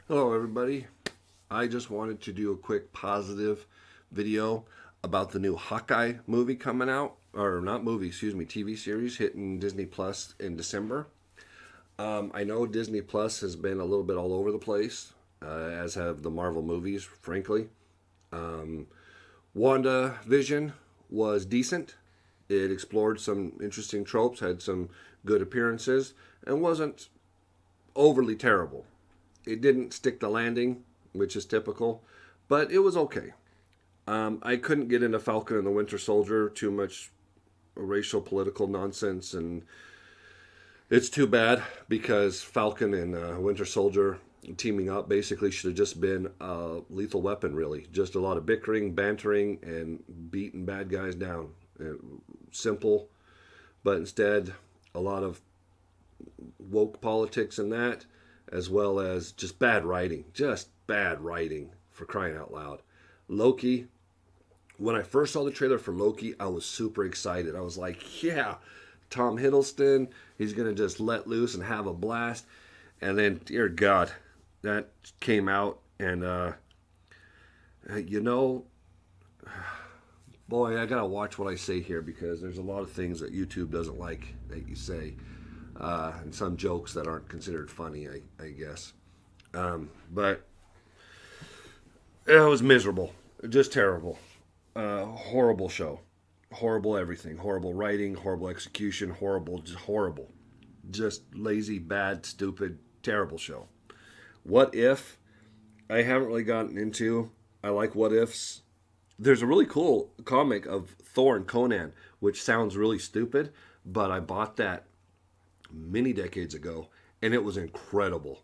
Hello, everybody. I just wanted to do a quick positive video about the new Hawkeye movie coming out, or not movie, excuse me, TV series hitting Disney Plus in December. I know Disney Plus has been a little bit all over the place, as have the Marvel movies, frankly. WandaVision was decent. It explored some interesting tropes, had some good appearances, and wasn't overly terrible. It didn't stick the landing, which is typical, but it was okay. I couldn't get into Falcon and the Winter Soldier, too much racial political nonsense, and it's too bad because Falcon and Winter Soldier teaming up basically should have just been a lethal weapon, really. Just a lot of bickering, bantering, and beating bad guys down. Simple, but instead, a lot of woke politics in that, as well as just bad writing. Just bad writing, for crying out loud. Loki, when I first saw the trailer for Loki, I was super excited. I was like, yeah, Tom Hiddleston, he's going to just let loose and have a blast. And then, dear God, that came out, and, you know, boy, I got to watch what I say here because there's a lot of things that YouTube doesn't like that you say. And some jokes that aren't considered funny, I guess. But it was miserable, just terrible, horrible show, horrible everything, horrible writing, horrible execution, horrible, just lazy, bad, stupid, terrible show. What If? I haven't really gotten into. I like What Ifs. There's a really cool comic of Thor and Conan, which sounds really stupid, but I bought that many decades ago, and it was incredible.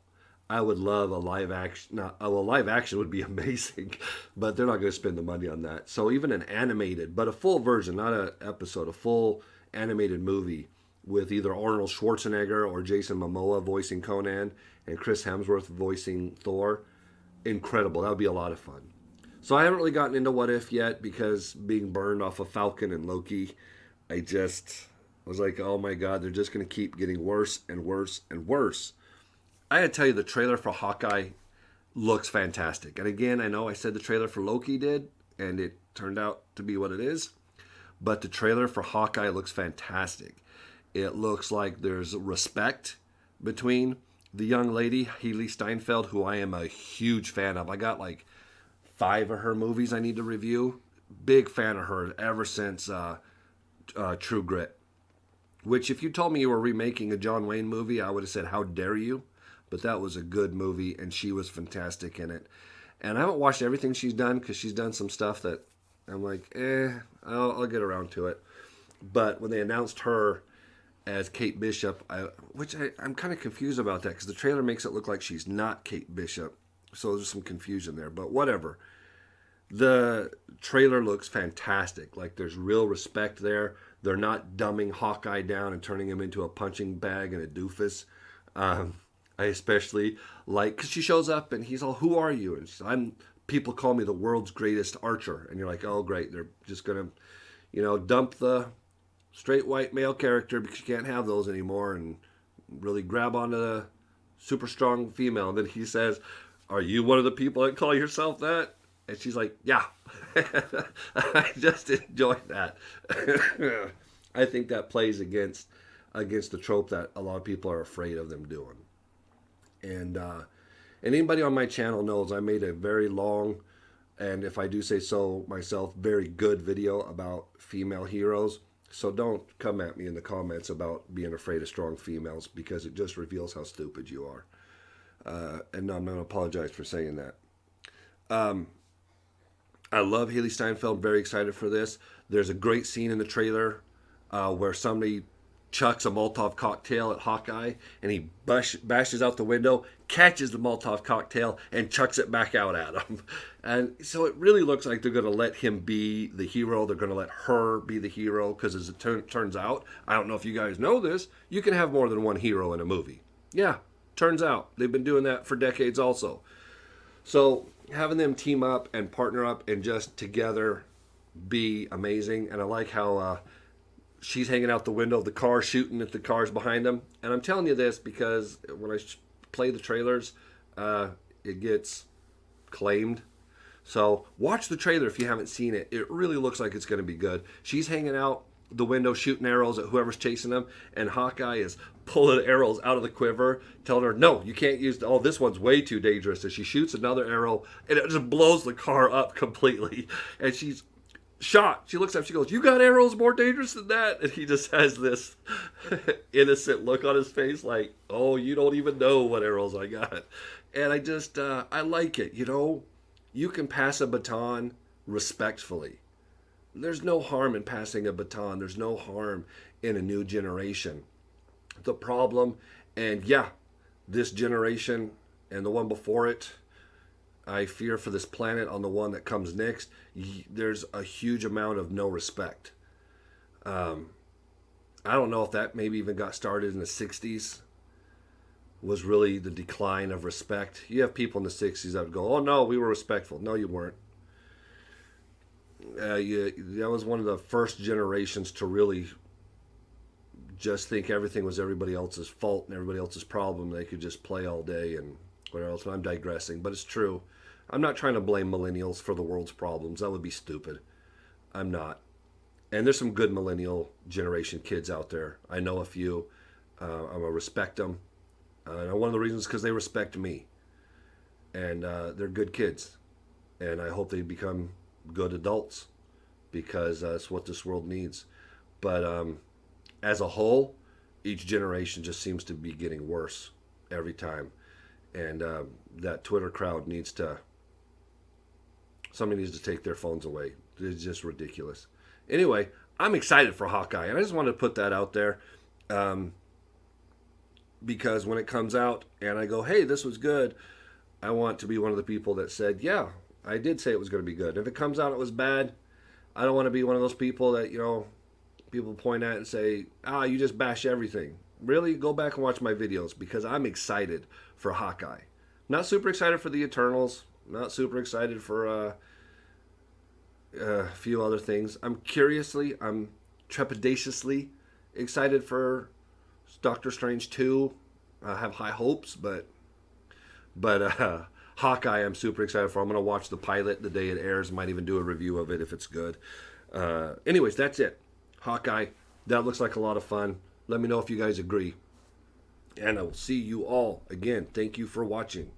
I would love a live action. Not, well, live action would be amazing, but they're not going to spend the money on that. So even an animated, but a full version, not an episode, a full animated movie with either Arnold Schwarzenegger or Jason Momoa voicing Conan and Chris Hemsworth voicing Thor. Incredible. That would be a lot of fun. So I haven't really gotten into What If yet because being burned off of Falcon and Loki, I just was like, oh my God, they're just going to keep getting worse and worse and worse. I gotta tell you, the trailer for Hawkeye looks fantastic. And again, I know I said the trailer for Loki did, and it turned out to be what it is. But the trailer for Hawkeye looks fantastic. It looks like there's respect between the young lady, Haley Steinfeld, who I am a huge fan of. I got like 5 of her movies I need to review. Big fan of her ever since True Grit. Which, if you told me you were remaking a John Wayne movie, I would have said, how dare you? But that was a good movie, and she was fantastic in it. And I haven't watched everything she's done because she's done some stuff that I'm like, I'll get around to it. But when they announced her as Kate Bishop, I'm kind of confused about that because the trailer makes it look like she's not Kate Bishop. So there's some confusion there, but whatever. The trailer looks fantastic. Like there's real respect there. They're not dumbing Hawkeye down and turning him into a punching bag and a doofus. I especially like because she shows up and he's all, "Who are you?" And she's, "I'm." People call me the world's greatest archer, and you're like, "Oh, great! They're just gonna, dump the straight white male character because you can't have those anymore, and really grab onto the super strong female." And then he says, "Are you one of the people that call yourself that?" And she's like, "Yeah." I just enjoyed that. I think that plays against the trope that a lot of people are afraid of them doing. And anybody on my channel knows I made a very long, and if I do say so myself, very good video about female heroes. So don't come at me in the comments about being afraid of strong females because it just reveals how stupid you are. And no, I'm going to apologize for saying that. I love Haley Steinfeld. Very excited for this. There's a great scene in the trailer where somebody chucks a Molotov cocktail at Hawkeye, and he bashes out the window, catches the Molotov cocktail, and chucks it back out at him. And so it really looks like they're going to let him be the hero. They're going to let her be the hero because, as it turns out, I don't know if you guys know this, you can have more than one hero in a movie. Yeah, turns out they've been doing that for decades also. So having them team up and partner up and just together be amazing. And I like how she's hanging out the window of the car, shooting at the cars behind them. And I'm telling you this because when I play the trailers, it gets claimed. So watch the trailer if you haven't seen it. It really looks like it's going to be good. She's hanging out the window shooting arrows at whoever's chasing them, and Hawkeye is pulling arrows out of the quiver, telling her, no, you can't use, oh, this one's way too dangerous. And she shoots another arrow, and it just blows the car up completely. And she's shot. She looks up, she goes, you got arrows more dangerous than that? And he just has this innocent look on his face like, oh, you don't even know what arrows I got. And I just, I like it, you know. You can pass a baton respectfully. There's no harm in passing a baton. There's no harm in a new generation. The problem, and yeah, this generation and the one before it, I fear for this planet on the one that comes next, there's a huge amount of no respect. I don't know if that maybe even got started in the 60s, was really the decline of respect. You have people in the 60s that would go, oh no, we were respectful. No, you weren't. That was one of the first generations to really just think everything was everybody else's fault and everybody else's problem. They could just play all day and whatever else. I'm digressing, but it's true. I'm not trying to blame millennials for the world's problems. That would be stupid. I'm not. And there's some good millennial generation kids out there. I know a few. I'm going to respect them. And one of the reasons is because they respect me. And they're good kids. And I hope they become good adults, because that's what this world needs. But as a whole, each generation just seems to be getting worse every time. And that Twitter crowd somebody needs to take their phones away. It's just ridiculous. Anyway, I'm excited for Hawkeye, and I just wanted to put that out there, because when it comes out and I go, hey, this was good, I want to be one of the people that said, yeah, I did say it was going to be good. If it comes out it was bad, I don't want to be one of those people that, you know, people point at and say, you just bash everything. Really, go back and watch my videos, because I'm excited for Hawkeye. Not super excited for the Eternals. Not super excited for a few other things. I'm trepidatiously excited for Doctor Strange 2. I have high hopes, but Hawkeye I'm super excited for. I'm going to watch the pilot the day it airs. Might even do a review of it if it's good. Anyways, that's it. Hawkeye, that looks like a lot of fun. Let me know if you guys agree. And I will see you all again. Thank you for watching.